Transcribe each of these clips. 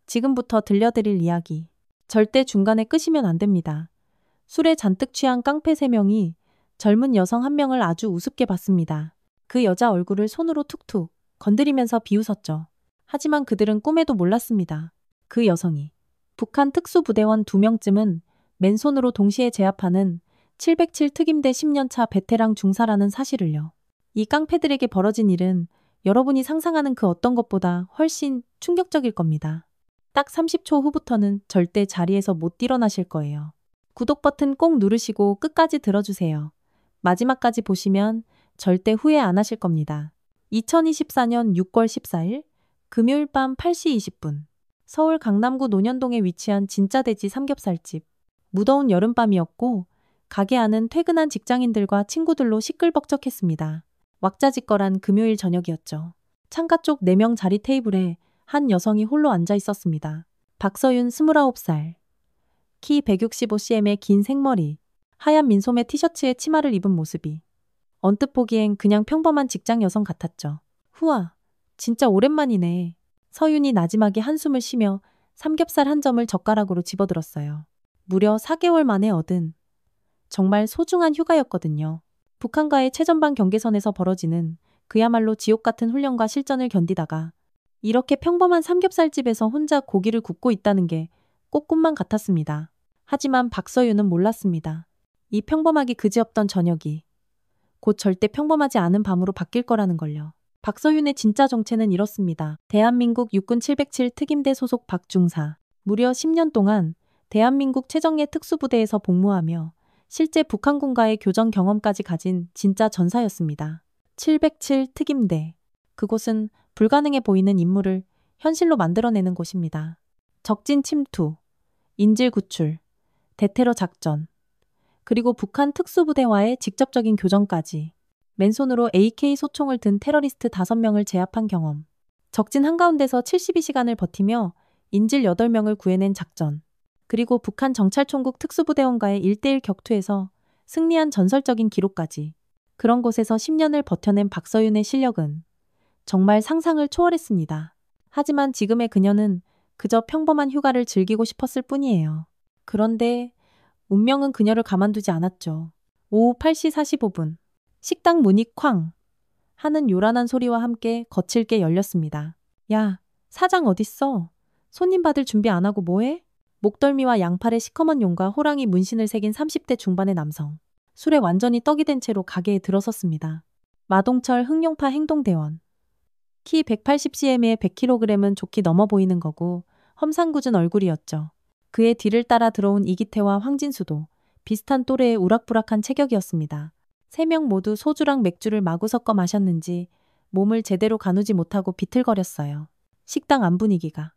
지금부터 들려드릴 이야기. 절대 중간에 끄시면 안 됩니다. 술에 잔뜩 취한 깡패 3명이 젊은 여성 1명을 아주 우습게 봤습니다. 그 여자 얼굴을 손으로 툭툭 건드리면서 비웃었죠. 하지만 그들은 꿈에도 몰랐습니다. 그 여성이 북한 특수부대원 2명쯤은 맨손으로 동시에 제압하는 707 특임대 10년차 베테랑 중사라는 사실을요. 이 깡패들에게 벌어진 일은 여러분이 상상하는 그 어떤 것보다 훨씬 충격적일 겁니다. 딱 30초 후부터는 절대 자리에서 못 일어나실 거예요. 구독 버튼 꼭 누르시고 끝까지 들어주세요. 마지막까지 보시면 절대 후회 안 하실 겁니다. 2024년 6월 14일 금요일 밤 8시 20분 서울 강남구 논현동에 위치한 진짜 돼지 삼겹살집. 무더운 여름밤이었고 가게 안은 퇴근한 직장인들과 친구들로 시끌벅적했습니다. 왁자지껄한 금요일 저녁이었죠. 창가 쪽 4명 자리 테이블에 한 여성이 홀로 앉아 있었습니다. 박서윤 29살. 키 165cm의 긴 생머리, 하얀 민소매 티셔츠에 치마를 입은 모습이 언뜻 보기엔 그냥 평범한 직장 여성 같았죠. 후아, 진짜 오랜만이네. 서윤이 나지막이 한숨을 쉬며 삼겹살 한 점을 젓가락으로 집어들었어요. 무려 4개월 만에 얻은 정말 소중한 휴가였거든요. 북한과의 최전방 경계선에서 벌어지는 그야말로 지옥 같은 훈련과 실전을 견디다가 이렇게 평범한 삼겹살집에서 혼자 고기를 굽고 있다는 게 꼭 꿈만 같았습니다. 하지만 박서윤은 몰랐습니다. 이 평범하기 그지없던 저녁이 곧 절대 평범하지 않은 밤으로 바뀔 거라는 걸요. 박서윤의 진짜 정체는 이렇습니다. 대한민국 육군 707 특임대 소속 박중사. 무려 10년 동안 대한민국 최정예 특수부대에서 복무하며 실제 북한군과의 교전 경험까지 가진 진짜 전사였습니다. 707 특임대. 그곳은 불가능해 보이는 임무를 현실로 만들어내는 곳입니다. 적진 침투, 인질 구출, 대테러 작전, 그리고 북한 특수부대와의 직접적인 교전까지 맨손으로 AK 소총을 든 테러리스트 5명을 제압한 경험, 적진 한가운데서 72시간을 버티며 인질 8명을 구해낸 작전, 그리고 북한 정찰총국 특수부대원과의 1대1 격투에서 승리한 전설적인 기록까지 그런 곳에서 10년을 버텨낸 박서윤의 실력은 정말 상상을 초월했습니다. 하지만 지금의 그녀는 그저 평범한 휴가를 즐기고 싶었을 뿐이에요. 그런데 운명은 그녀를 가만두지 않았죠. 오후 8시 45분 식당 문이 쾅 하는 요란한 소리와 함께 거칠게 열렸습니다. 야, 사장 어딨어? 손님 받을 준비 안 하고 뭐해? 목덜미와 양팔에 시커먼 용과 호랑이 문신을 새긴 30대 중반의 남성. 술에 완전히 떡이 된 채로 가게에 들어섰습니다. 마동철 흥룡파 행동대원. 키 180cm에 100kg은 좋게 넘어 보이는 거고 험상궂은 얼굴이었죠. 그의 뒤를 따라 들어온 이기태와 황진수도 비슷한 또래의 우락부락한 체격이었습니다. 3명 모두 소주랑 맥주를 마구 섞어 마셨는지 몸을 제대로 가누지 못하고 비틀거렸어요. 식당 안 분위기가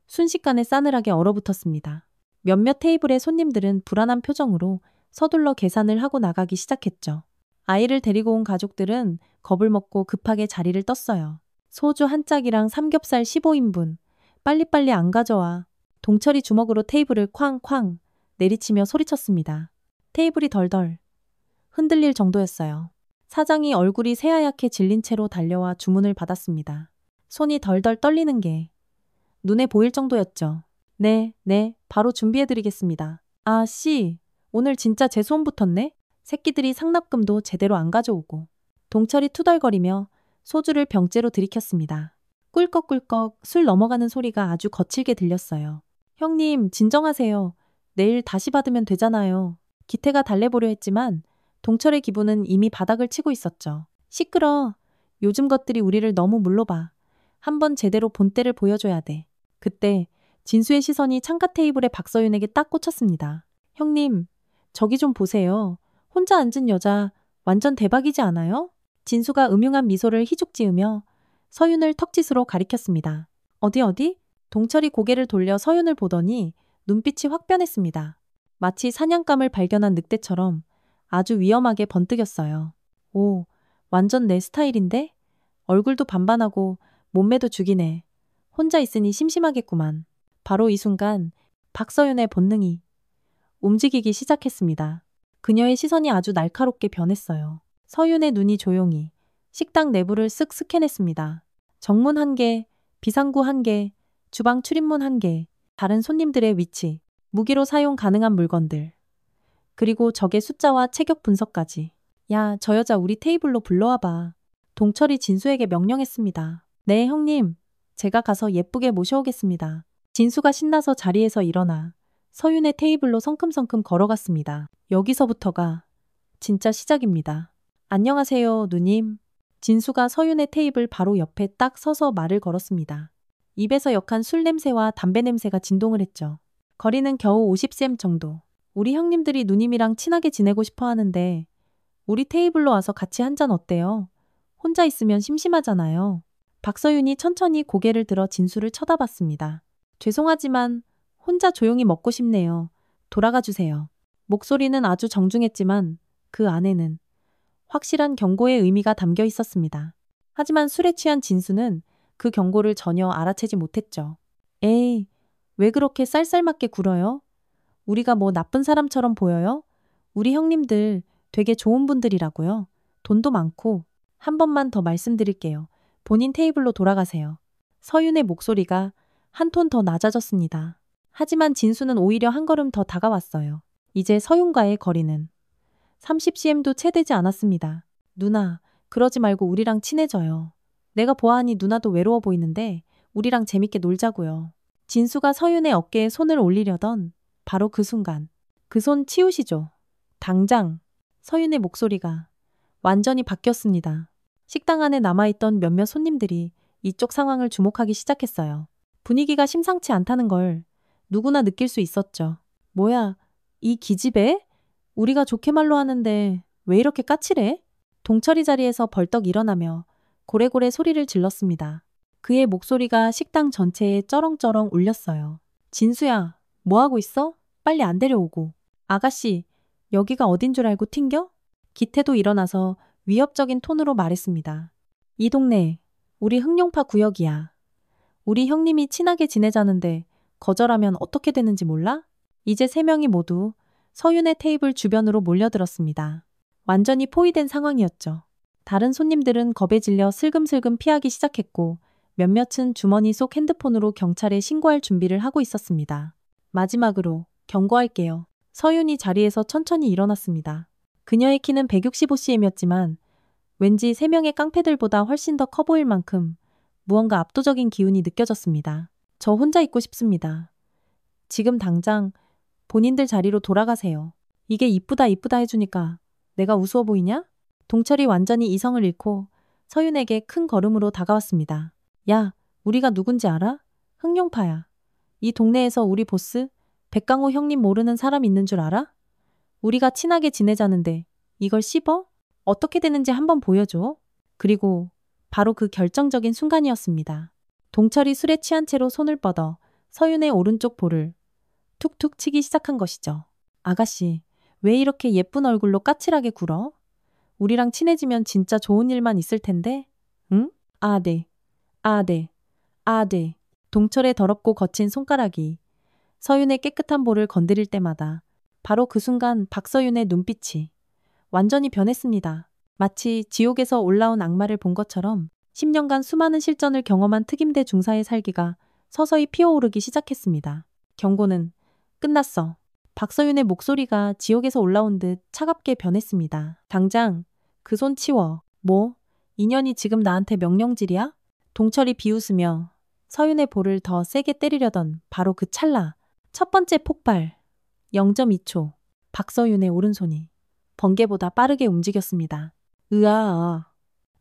순식간에 싸늘하게 얼어붙었습니다. 몇몇 테이블의 손님들은 불안한 표정으로 서둘러 계산을 하고 나가기 시작했죠. 아이를 데리고 온 가족들은 겁을 먹고 급하게 자리를 떴어요. 소주 한 짝이랑 삼겹살 15인분. 빨리빨리 안 가져와. 동철이 주먹으로 테이블을 쾅쾅 내리치며 소리쳤습니다. 테이블이 덜덜 흔들릴 정도였어요. 사장이 얼굴이 새하얗게 질린 채로 달려와 주문을 받았습니다. 손이 덜덜 떨리는 게 눈에 보일 정도였죠. 네, 바로 준비해드리겠습니다. 아, 씨, 오늘 진짜 제 소원 붙었네? 새끼들이 상납금도 제대로 안 가져오고. 동철이 투덜거리며 소주를 병째로 들이켰습니다. 꿀꺽꿀꺽 술 넘어가는 소리가 아주 거칠게 들렸어요. 형님, 진정하세요. 내일 다시 받으면 되잖아요. 기태가 달래보려 했지만 동철의 기분은 이미 바닥을 치고 있었죠. 시끄러. 요즘 것들이 우리를 너무 물러봐. 한번 제대로 본때를 보여줘야 돼. 그때 진수의 시선이 창가 테이블에 박서윤에게 딱 꽂혔습니다. 형님, 저기 좀 보세요. 혼자 앉은 여자 완전 대박이지 않아요? 진수가 음흉한 미소를 희죽 지으며 서윤을 턱짓으로 가리켰습니다. 어디? 동철이 고개를 돌려 서윤을 보더니 눈빛이 확 변했습니다. 마치 사냥감을 발견한 늑대처럼 아주 위험하게 번뜩였어요. 오, 완전 내 스타일인데? 얼굴도 반반하고 몸매도 죽이네. 혼자 있으니 심심하겠구만. 바로 이 순간 박서윤의 본능이 움직이기 시작했습니다. 그녀의 시선이 아주 날카롭게 변했어요. 서윤의 눈이 조용히 식당 내부를 쓱 스캔했습니다. 정문 1개, 비상구 1개, 주방 출입문 1개, 다른 손님들의 위치, 무기로 사용 가능한 물건들, 그리고 적의 숫자와 체격 분석까지. 야, 저 여자 우리 테이블로 불러와봐. 동철이 진수에게 명령했습니다. 네, 형님. 제가 가서 예쁘게 모셔오겠습니다. 진수가 신나서 자리에서 일어나 서윤의 테이블로 성큼성큼 걸어갔습니다. 여기서부터가 진짜 시작입니다. 안녕하세요, 누님. 진수가 서윤의 테이블 바로 옆에 딱 서서 말을 걸었습니다. 입에서 역한 술 냄새와 담배 냄새가 진동을 했죠. 거리는 겨우 50cm 정도. 우리 형님들이 누님이랑 친하게 지내고 싶어 하는데 우리 테이블로 와서 같이 한잔 어때요? 혼자 있으면 심심하잖아요. 박서윤이 천천히 고개를 들어 진수를 쳐다봤습니다. 죄송하지만 혼자 조용히 먹고 싶네요. 돌아가 주세요. 목소리는 아주 정중했지만 그 안에는 확실한 경고의 의미가 담겨 있었습니다. 하지만 술에 취한 진수는 그 경고를 전혀 알아채지 못했죠. 에이, 왜 그렇게 쌀쌀맞게 굴어요? 우리가 뭐 나쁜 사람처럼 보여요? 우리 형님들 되게 좋은 분들이라고요. 돈도 많고. 한 번만 더 말씀드릴게요. 본인 테이블로 돌아가세요. 서윤의 목소리가 한 톤 더 낮아졌습니다. 하지만 진수는 오히려 한 걸음 더 다가왔어요. 이제 서윤과의 거리는 30cm도 채 되지 않았습니다. 누나, 그러지 말고 우리랑 친해져요. 내가 보아하니 누나도 외로워 보이는데 우리랑 재밌게 놀자고요. 진수가 서윤의 어깨에 손을 올리려던 바로 그 순간. 그 손 치우시죠. 당장. 서윤의 목소리가 완전히 바뀌었습니다. 식당 안에 남아있던 몇몇 손님들이 이쪽 상황을 주목하기 시작했어요. 분위기가 심상치 않다는 걸 누구나 느낄 수 있었죠. 뭐야, 이 기집애? 우리가 좋게 말로 하는데 왜 이렇게 까칠해? 동철이 자리에서 벌떡 일어나며 고래고래 소리를 질렀습니다. 그의 목소리가 식당 전체에 쩌렁쩌렁 울렸어요. 진수야, 뭐하고 있어? 빨리 안 데려오고. 아가씨, 여기가 어딘 줄 알고 튕겨? 기태도 일어나서 위협적인 톤으로 말했습니다. 이 동네, 우리 흥룡파 구역이야. 우리 형님이 친하게 지내자는데 거절하면 어떻게 되는지 몰라? 이제 3명이 모두 서윤의 테이블 주변으로 몰려들었습니다. 완전히 포위된 상황이었죠. 다른 손님들은 겁에 질려 슬금슬금 피하기 시작했고 몇몇은 주머니 속 핸드폰으로 경찰에 신고할 준비를 하고 있었습니다. 마지막으로 경고할게요. 서윤이 자리에서 천천히 일어났습니다. 그녀의 키는 165cm였지만 왠지 3명의 깡패들보다 훨씬 더 커 보일 만큼 무언가 압도적인 기운이 느껴졌습니다. 저 혼자 있고 싶습니다. 지금 당장 본인들 자리로 돌아가세요. 이게 이쁘다 이쁘다 해주니까 내가 우스워 보이냐? 동철이 완전히 이성을 잃고 서윤에게 큰 걸음으로 다가왔습니다. 야, 우리가 누군지 알아? 흥룡파야. 이 동네에서 우리 보스 백강호 형님 모르는 사람 있는 줄 알아? 우리가 친하게 지내자는데 이걸 씹어? 어떻게 되는지 한번 보여줘. 그리고 바로 그 결정적인 순간이었습니다. 동철이 술에 취한 채로 손을 뻗어 서윤의 오른쪽 볼을 툭툭 치기 시작한 것이죠. 아가씨, 왜 이렇게 예쁜 얼굴로 까칠하게 굴어? 우리랑 친해지면 진짜 좋은 일만 있을 텐데? 응? 아, 네. 아, 네. 아, 네. 동철의 더럽고 거친 손가락이 서윤의 깨끗한 볼을 건드릴 때마다 바로 그 순간 박서윤의 눈빛이 완전히 변했습니다. 마치 지옥에서 올라온 악마를 본 것처럼 10년간 수많은 실전을 경험한 특임대 중사의 살기가 서서히 피어오르기 시작했습니다. 경고는 끝났어. 박서윤의 목소리가 지옥에서 올라온 듯 차갑게 변했습니다. 당장 그 손 치워. 뭐? 인연이 지금 나한테 명령질이야? 동철이 비웃으며 서윤의 볼을 더 세게 때리려던 바로 그 찰나. 첫 번째 폭발. 0.2초. 박서윤의 오른손이 번개보다 빠르게 움직였습니다. 으아.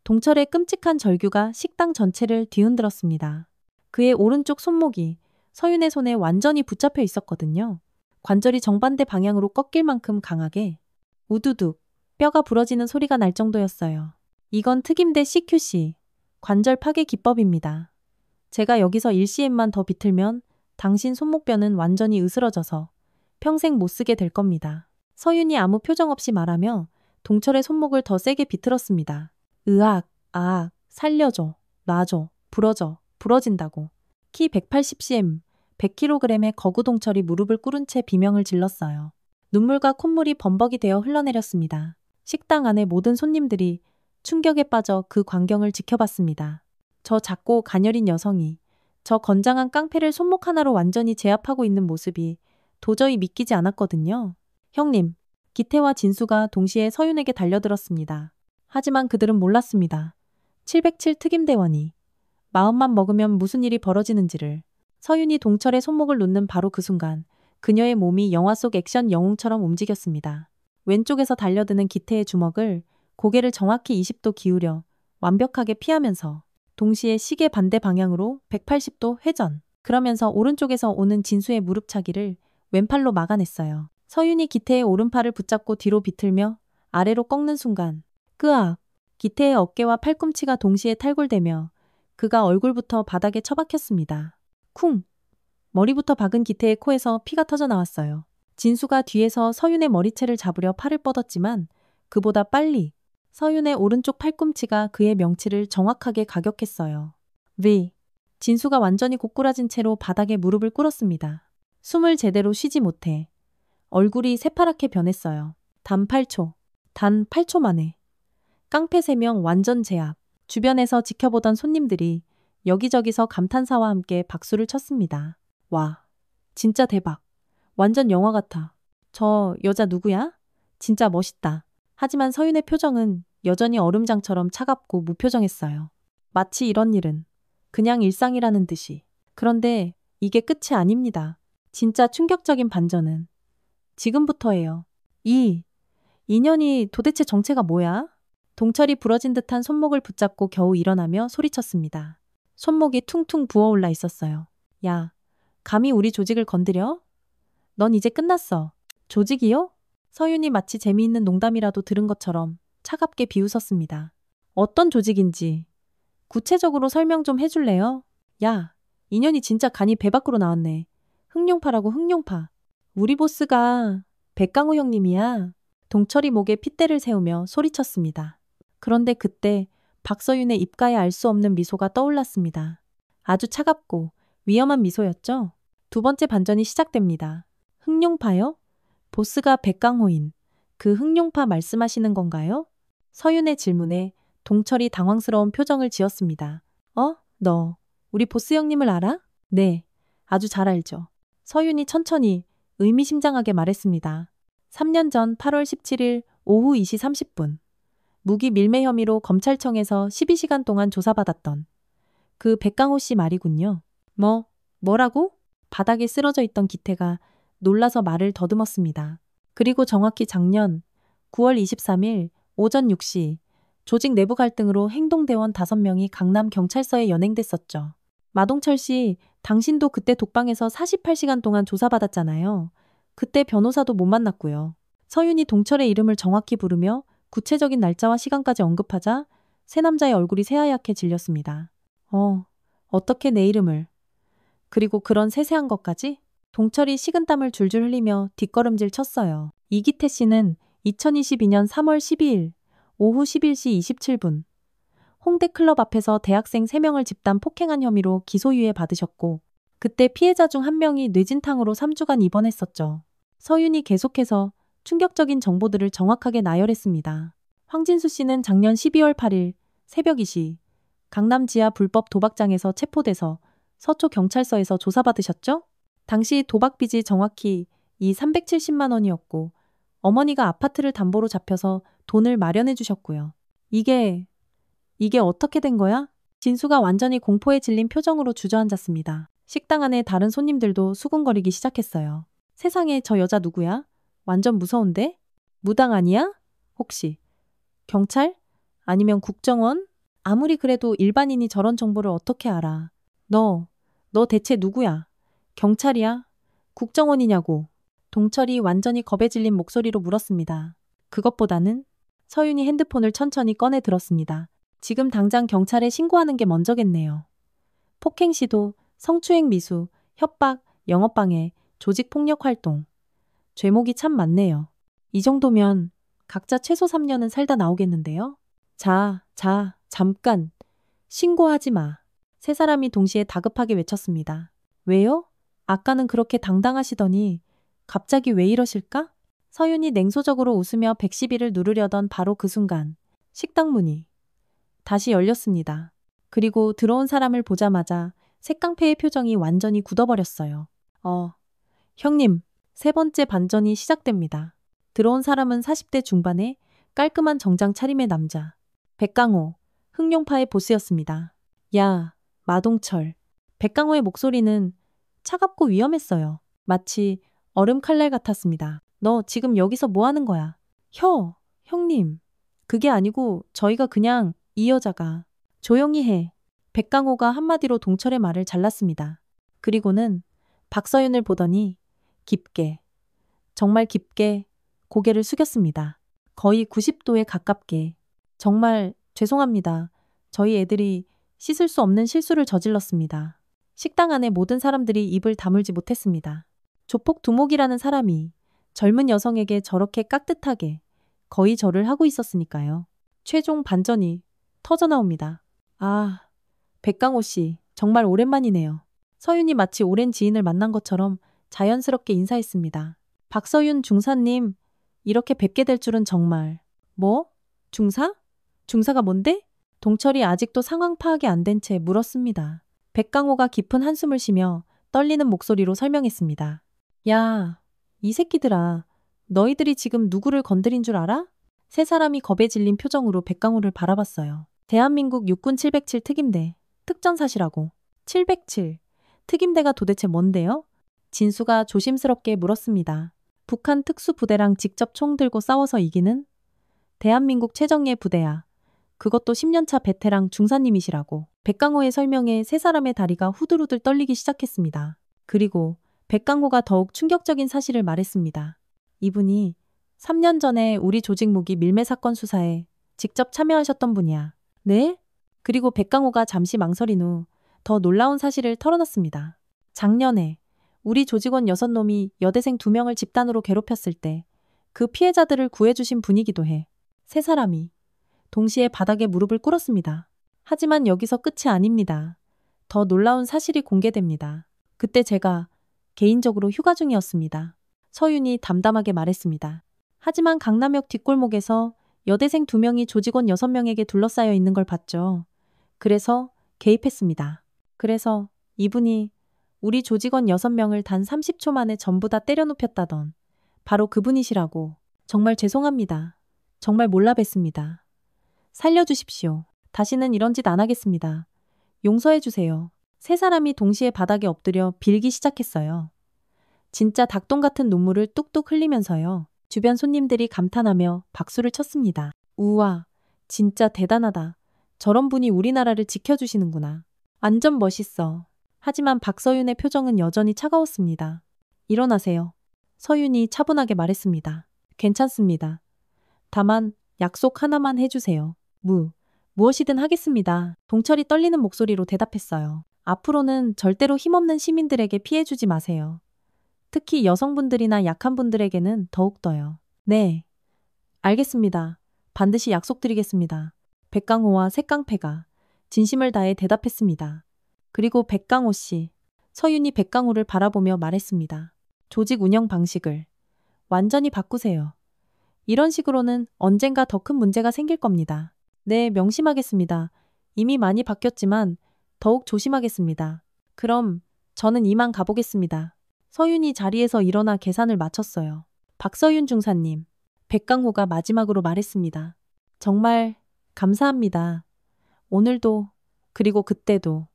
동철의 끔찍한 절규가 식당 전체를 뒤흔들었습니다. 그의 오른쪽 손목이 서윤의 손에 완전히 붙잡혀 있었거든요. 관절이 정반대 방향으로 꺾일 만큼 강하게 우두둑 뼈가 부러지는 소리가 날 정도였어요. 이건 특임대 CQC, 관절 파괴 기법입니다. 제가 여기서 1cm만 더 비틀면 당신 손목뼈는 완전히 으스러져서 평생 못 쓰게 될 겁니다. 서윤이 아무 표정 없이 말하며 동철의 손목을 더 세게 비틀었습니다. 으악, 아악, 살려줘, 놔줘, 부러져, 부러진다고. 키 180cm, 100kg의 거구동철이 무릎을 꿇은 채 비명을 질렀어요. 눈물과 콧물이 범벅이 되어 흘러내렸습니다. 식당 안의 모든 손님들이 충격에 빠져 그 광경을 지켜봤습니다. 저 작고 가녀린 여성이 저 건장한 깡패를 손목 하나로 완전히 제압하고 있는 모습이 도저히 믿기지 않았거든요. 형님, 기태와 진수가 동시에 서윤에게 달려들었습니다. 하지만 그들은 몰랐습니다. 707 특임대원이 마음만 먹으면 무슨 일이 벌어지는지를. 서윤이 동철의 손목을 놓는 바로 그 순간 그녀의 몸이 영화 속 액션 영웅처럼 움직였습니다. 왼쪽에서 달려드는 기태의 주먹을 고개를 정확히 20도 기울여 완벽하게 피하면서 동시에 시계 반대 방향으로 180도 회전. 그러면서 오른쪽에서 오는 진수의 무릎차기를 왼팔로 막아냈어요. 서윤이 기태의 오른팔을 붙잡고 뒤로 비틀며 아래로 꺾는 순간 끄악! 기태의 어깨와 팔꿈치가 동시에 탈골되며 그가 얼굴부터 바닥에 처박혔습니다. 쿵! 머리부터 박은 기태의 코에서 피가 터져 나왔어요. 진수가 뒤에서 서윤의 머리채를 잡으려 팔을 뻗었지만 그보다 빨리 서윤의 오른쪽 팔꿈치가 그의 명치를 정확하게 가격했어요. 진수가 완전히 고꾸라진 채로 바닥에 무릎을 꿇었습니다. 숨을 제대로 쉬지 못해 얼굴이 새파랗게 변했어요. 단 8초 만에. 깡패 3명 완전 제압. 주변에서 지켜보던 손님들이 여기저기서 감탄사와 함께 박수를 쳤습니다. 와, 진짜 대박. 완전 영화 같아. 저 여자 누구야? 진짜 멋있다. 하지만 서윤의 표정은 여전히 얼음장처럼 차갑고 무표정했어요. 마치 이런 일은 그냥 일상이라는 듯이. 그런데 이게 끝이 아닙니다. 진짜 충격적인 반전은 지금부터예요. 이 인연이 도대체 정체가 뭐야? 동철이 부러진 듯한 손목을 붙잡고 겨우 일어나며 소리쳤습니다. 손목이 퉁퉁 부어올라 있었어요. 야, 감히 우리 조직을 건드려? 넌 이제 끝났어. 조직이요? 서윤이 마치 재미있는 농담이라도 들은 것처럼 차갑게 비웃었습니다. 어떤 조직인지 구체적으로 설명 좀 해줄래요? 야, 인연이 진짜 간이 배 밖으로 나왔네. 흑룡파라고 흑룡파. 우리 보스가 백강호 형님이야. 동철이 목에 핏대를 세우며 소리쳤습니다. 그런데 그때 박서윤의 입가에 알 수 없는 미소가 떠올랐습니다. 아주 차갑고 위험한 미소였죠. 두 번째 반전이 시작됩니다. 흑룡파요? 보스가 백강호인 그 흑룡파 말씀하시는 건가요? 서윤의 질문에 동철이 당황스러운 표정을 지었습니다. 너 우리 보스 형님을 알아? 네, 아주 잘 알죠. 서윤이 천천히 의미심장하게 말했습니다. 3년 전 8월 17일 오후 2시 30분. 무기 밀매 혐의로 검찰청에서 12시간 동안 조사받았던 그 백강호 씨 말이군요. 뭐라고? 바닥에 쓰러져 있던 기태가 놀라서 말을 더듬었습니다. 그리고 정확히 작년 9월 23일 오전 6시 조직 내부 갈등으로 행동대원 5명이 강남경찰서에 연행됐었죠. 마동철 씨, 당신도 그때 독방에서 48시간 동안 조사받았잖아요. 그때 변호사도 못 만났고요. 서윤이 동철의 이름을 정확히 부르며 구체적인 날짜와 시간까지 언급하자 세 남자의 얼굴이 새하얗게 질렸습니다. 어떻게 내 이름을? 그리고 그런 세세한 것까지? 동철이 식은땀을 줄줄 흘리며 뒷걸음질 쳤어요. 이기태 씨는 2022년 3월 12일 오후 11시 27분 홍대 클럽 앞에서 대학생 3명을 집단 폭행한 혐의로 기소유예 받으셨고 그때 피해자 중 1명이 뇌진탕으로 3주간 입원했었죠. 서윤이 계속해서 충격적인 정보들을 정확하게 나열했습니다. 황진수 씨는 작년 12월 8일 새벽 2시 강남 지하 불법 도박장에서 체포돼서 서초경찰서에서 조사받으셨죠? 당시 도박 빚이 정확히 370만 원이었고 어머니가 아파트를 담보로 잡혀서 돈을 마련해 주셨고요. 이게 어떻게 된 거야? 진수가 완전히 공포에 질린 표정으로 주저앉았습니다. 식당 안에 다른 손님들도 수군거리기 시작했어요. 세상에 저 여자 누구야? 완전 무서운데? 무당 아니야? 혹시 경찰? 아니면 국정원? 아무리 그래도 일반인이 저런 정보를 어떻게 알아? 너 대체 누구야? 경찰이야? 국정원이냐고. 동철이 완전히 겁에 질린 목소리로 물었습니다. 그것보다는 서윤이 핸드폰을 천천히 꺼내 들었습니다. 지금 당장 경찰에 신고하는 게 먼저겠네요. 폭행 시도, 성추행 미수, 협박, 영업방해, 조직폭력 활동. 죄목이 참 많네요. 이 정도면 각자 최소 3년은 살다 나오겠는데요? 잠깐. 신고하지 마. 세 사람이 동시에 다급하게 외쳤습니다. 왜요? 아까는 그렇게 당당하시더니 갑자기 왜 이러실까? 서윤이 냉소적으로 웃으며 112를 누르려던 바로 그 순간 식당 문이 다시 열렸습니다. 그리고 들어온 사람을 보자마자 색깡패의 표정이 완전히 굳어버렸어요. 형님, 세 번째 반전이 시작됩니다. 들어온 사람은 40대 중반의 깔끔한 정장 차림의 남자. 백강호, 흑룡파의 보스였습니다. 야, 마동철. 백강호의 목소리는 차갑고 위험했어요. 마치 얼음 칼날 같았습니다. 너 지금 여기서 뭐 하는 거야? 형님. 그게 아니고 저희가 그냥 이 여자가 조용히 해. 백강호가 한마디로 동철의 말을 잘랐습니다. 그리고는 박서윤을 보더니 깊게, 정말 깊게 고개를 숙였습니다. 거의 90도에 가깝게. 정말 죄송합니다. 저희 애들이 씻을 수 없는 실수를 저질렀습니다. 식당 안에 모든 사람들이 입을 다물지 못했습니다. 조폭 두목이라는 사람이 젊은 여성에게 저렇게 깍듯하게 거의 절을 하고 있었으니까요. 최종 반전이 터져나옵니다. 아, 백강호 씨, 정말 오랜만이네요. 서윤이 마치 오랜 지인을 만난 것처럼 자연스럽게 인사했습니다. 박서윤 중사님, 이렇게 뵙게 될 줄은 정말. 뭐? 중사? 중사가 뭔데? 동철이 아직도 상황 파악이 안 된 채 물었습니다. 백강호가 깊은 한숨을 쉬며 떨리는 목소리로 설명했습니다. 야, 이 새끼들아, 너희들이 지금 누구를 건드린 줄 알아? 세 사람이 겁에 질린 표정으로 백강호를 바라봤어요. 대한민국 육군 707 특임대, 특전사시라고. 707. 특임대가 도대체 뭔데요? 진수가 조심스럽게 물었습니다. 북한 특수부대랑 직접 총 들고 싸워서 이기는? 대한민국 최정예 부대야. 그것도 10년차 베테랑 중사님이시라고. 백강호의 설명에 세 사람의 다리가 후들후들 떨리기 시작했습니다. 그리고 백강호가 더욱 충격적인 사실을 말했습니다. 이분이 3년 전에 우리 조직 무기 밀매 사건 수사에 직접 참여하셨던 분이야. 네? 그리고 백강호가 잠시 망설인 후 더 놀라운 사실을 털어놨습니다. 작년에 우리 조직원 6놈이 여대생 2명을 집단으로 괴롭혔을 때 그 피해자들을 구해주신 분이기도 해. 세 사람이 동시에 바닥에 무릎을 꿇었습니다. 하지만 여기서 끝이 아닙니다. 더 놀라운 사실이 공개됩니다. 그때 제가 개인적으로 휴가 중이었습니다. 서윤이 담담하게 말했습니다. 하지만 강남역 뒷골목에서 여대생 2명이 조직원 6명에게 둘러싸여 있는 걸 봤죠. 그래서 개입했습니다. 그래서 이분이 우리 조직원 6명을 단 30초 만에 전부 다 때려 눕혔다던 바로 그분이시라고. 정말 죄송합니다. 정말 몰라 뵀습니다. 살려주십시오. 다시는 이런 짓 안 하겠습니다. 용서해 주세요. 세 사람이 동시에 바닥에 엎드려 빌기 시작했어요. 진짜 닭똥 같은 눈물을 뚝뚝 흘리면서요. 주변 손님들이 감탄하며 박수를 쳤습니다. 우와, 진짜 대단하다. 저런 분이 우리나라를 지켜주시는구나. 완전 멋있어. 하지만 박서윤의 표정은 여전히 차가웠습니다. 일어나세요. 서윤이 차분하게 말했습니다. 괜찮습니다. 다만 약속 하나만 해주세요. 무엇이든 하겠습니다. 동철이 떨리는 목소리로 대답했어요. 앞으로는 절대로 힘없는 시민들에게 피해주지 마세요. 특히 여성분들이나 약한 분들에게는 더욱더요. 네, 알겠습니다. 반드시 약속드리겠습니다. 백강호와 색깡패가 진심을 다해 대답했습니다. 그리고 백강호 씨, 서윤이 백강호를 바라보며 말했습니다. 조직 운영 방식을 완전히 바꾸세요. 이런 식으로는 언젠가 더 큰 문제가 생길 겁니다. 네, 명심하겠습니다. 이미 많이 바뀌었지만 더욱 조심하겠습니다. 그럼 저는 이만 가보겠습니다. 서윤이 자리에서 일어나 계산을 마쳤어요. 박서윤 중사님, 백강호가 마지막으로 말했습니다. 정말 감사합니다. 오늘도 그리고 그때도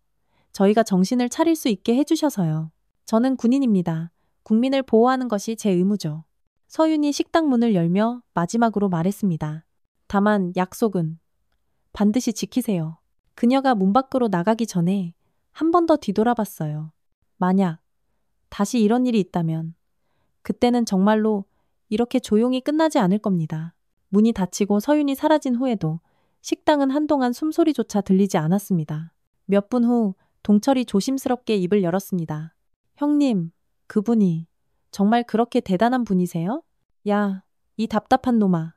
저희가 정신을 차릴 수 있게 해주셔서요. 저는 군인입니다. 국민을 보호하는 것이 제 의무죠. 서윤이 식당 문을 열며 마지막으로 말했습니다. 다만 약속은 반드시 지키세요. 그녀가 문 밖으로 나가기 전에 한 번 더 뒤돌아봤어요. 만약 다시 이런 일이 있다면 그때는 정말로 이렇게 조용히 끝나지 않을 겁니다. 문이 닫히고 서윤이 사라진 후에도 식당은 한동안 숨소리조차 들리지 않았습니다. 몇 분 후 동철이 조심스럽게 입을 열었습니다. 형님, 그분이 정말 그렇게 대단한 분이세요? 야, 이 답답한 놈아.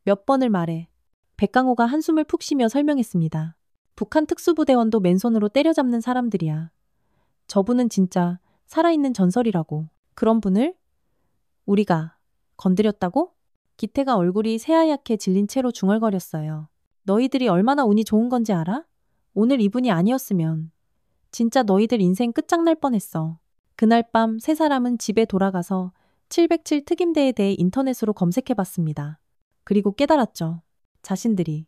몇 번을 말해. 백강호가 한숨을 푹 쉬며 설명했습니다. 북한 특수부대원도 맨손으로 때려잡는 사람들이야. 저분은 진짜 살아있는 전설이라고. 그런 분을 우리가 건드렸다고? 기태가 얼굴이 새하얗게 질린 채로 중얼거렸어요. 너희들이 얼마나 운이 좋은 건지 알아? 오늘 이분이 아니었으면 진짜 너희들 인생 끝장날 뻔했어. 그날 밤 세 사람은 집에 돌아가서 707 특임대에 대해 인터넷으로 검색해봤습니다. 그리고 깨달았죠. 자신들이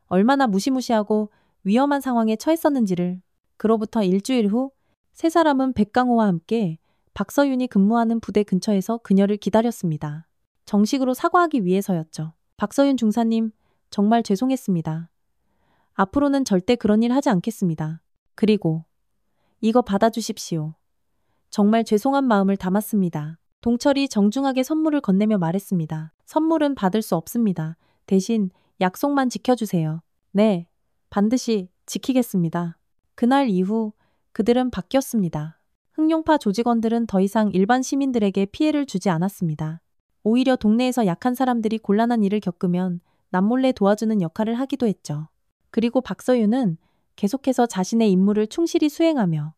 얼마나 무시무시하고 위험한 상황에 처했었는지를. 그로부터 일주일 후 세 사람은 백강호와 함께 박서윤이 근무하는 부대 근처에서 그녀를 기다렸습니다. 정식으로 사과하기 위해서였죠. 박서윤 중사님, 정말 죄송했습니다. 앞으로는 절대 그런 일 하지 않겠습니다. 그리고 이거 받아주십시오. 정말 죄송한 마음을 담았습니다. 동철이 정중하게 선물을 건네며 말했습니다. 선물은 받을 수 없습니다. 대신 약속만 지켜주세요. 네, 반드시 지키겠습니다. 그날 이후 그들은 바뀌었습니다. 흑룡파 조직원들은 더 이상 일반 시민들에게 피해를 주지 않았습니다. 오히려 동네에서 약한 사람들이 곤란한 일을 겪으면 남몰래 도와주는 역할을 하기도 했죠. 그리고 박서윤은 계속해서 자신의 임무를 충실히 수행하며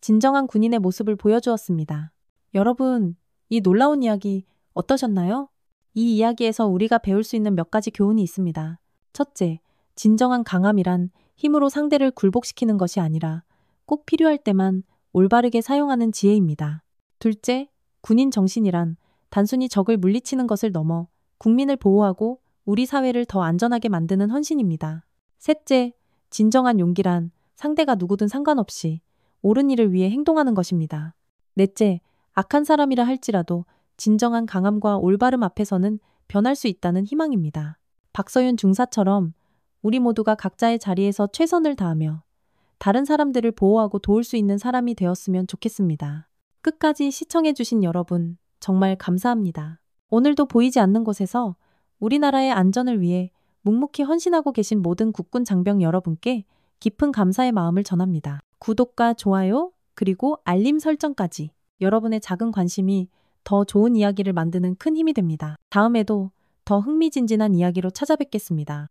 진정한 군인의 모습을 보여주었습니다. 여러분, 이 놀라운 이야기 어떠셨나요? 이 이야기에서 우리가 배울 수 있는 몇 가지 교훈이 있습니다. 첫째, 진정한 강함이란 힘으로 상대를 굴복시키는 것이 아니라 꼭 필요할 때만 올바르게 사용하는 지혜입니다. 둘째, 군인 정신이란 단순히 적을 물리치는 것을 넘어 국민을 보호하고 우리 사회를 더 안전하게 만드는 헌신입니다. 셋째, 진정한 용기란 상대가 누구든 상관없이 옳은 일을 위해 행동하는 것입니다. 넷째, 악한 사람이라 할지라도 진정한 강함과 올바름 앞에서는 변할 수 있다는 희망입니다. 박서윤 중사처럼 우리 모두가 각자의 자리에서 최선을 다하며 다른 사람들을 보호하고 도울 수 있는 사람이 되었으면 좋겠습니다. 끝까지 시청해주신 여러분, 정말 감사합니다. 오늘도 보이지 않는 곳에서 우리나라의 안전을 위해 묵묵히 헌신하고 계신 모든 국군 장병 여러분께 깊은 감사의 마음을 전합니다. 구독과 좋아요, 그리고 알림 설정까지 여러분의 작은 관심이 더 좋은 이야기를 만드는 큰 힘이 됩니다. 다음에도 더 흥미진진한 이야기로 찾아뵙겠습니다.